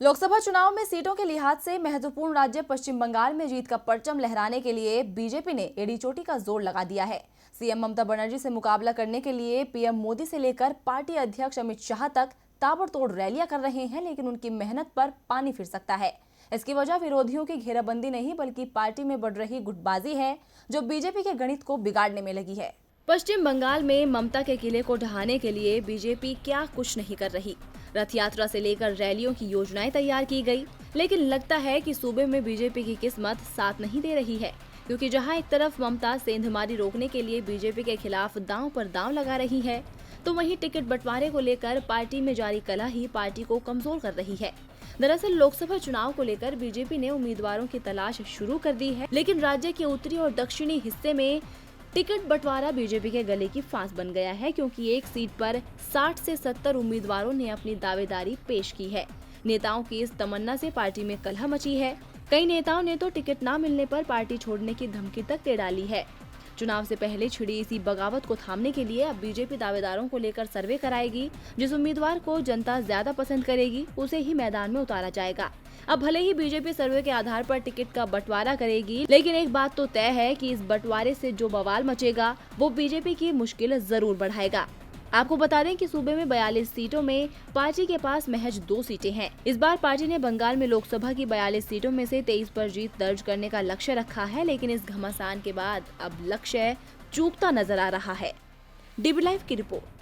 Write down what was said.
लोकसभा चुनाव में सीटों के लिहाज से महत्वपूर्ण राज्य पश्चिम बंगाल में जीत का परचम लहराने के लिए बीजेपी ने एड़ी चोटी का जोर लगा दिया है। सीएम ममता बनर्जी से मुकाबला करने के लिए पीएम मोदी से लेकर पार्टी अध्यक्ष अमित शाह तक ताबड़तोड़ रैलियां कर रहे हैं, लेकिन उनकी मेहनत पर पानी फिर सकता है। इसकी वजह विरोधियों की घेराबंदी नहीं बल्कि पार्टी में बढ़ रही गुटबाजी है, जो बीजेपी के गणित को बिगाड़ने में लगी है। पश्चिम बंगाल में ममता के किले को ढहाने के लिए बीजेपी क्या कुछ नहीं कर रही। रथ यात्रा से लेकर रैलियों की योजनाएं तैयार की गई, लेकिन लगता है कि सूबे में बीजेपी की किस्मत साथ नहीं दे रही है, क्योंकि जहां एक तरफ ममता सेंधमारी रोकने के लिए बीजेपी के खिलाफ दांव पर दांव लगा रही है, तो वहीं टिकट बंटवारे को लेकर पार्टी में जारी कलह ही पार्टी को कमजोर कर रही है। दरअसल लोकसभा चुनाव को लेकर बीजेपी ने उम्मीदवारों की तलाश शुरू कर दी है, लेकिन राज्य के उत्तरी और दक्षिणी हिस्से में टिकट बंटवारा बीजेपी के गले की फांस बन गया है, क्योंकि एक सीट पर 60 से 70 उम्मीदवारों ने अपनी दावेदारी पेश की है। नेताओं की इस तमन्ना से पार्टी में कलह मची है। कई नेताओं ने तो टिकट न मिलने पर पार्टी छोड़ने की धमकी तक दे डाली है। चुनाव से पहले छिड़ी इसी बगावत को थामने के लिए अब बीजेपी दावेदारों को लेकर सर्वे कराएगी। जिस उम्मीदवार को जनता ज्यादा पसंद करेगी उसे ही मैदान में उतारा जाएगा। अब भले ही बीजेपी सर्वे के आधार पर टिकट का बंटवारा करेगी, लेकिन एक बात तो तय है कि इस बंटवारे से जो बवाल मचेगा वो बीजेपी की मुश्किल जरूर बढ़ाएगा। आपको बता दें कि सूबे में 42 सीटों में पार्टी के पास महज 2 सीटें हैं। इस बार पार्टी ने बंगाल में लोकसभा की 42 सीटों में से 23 पर जीत दर्ज करने का लक्ष्य रखा है, लेकिन इस घमासान के बाद अब लक्ष्य चूकता नजर आ रहा है। डीबी लाइव की रिपोर्ट।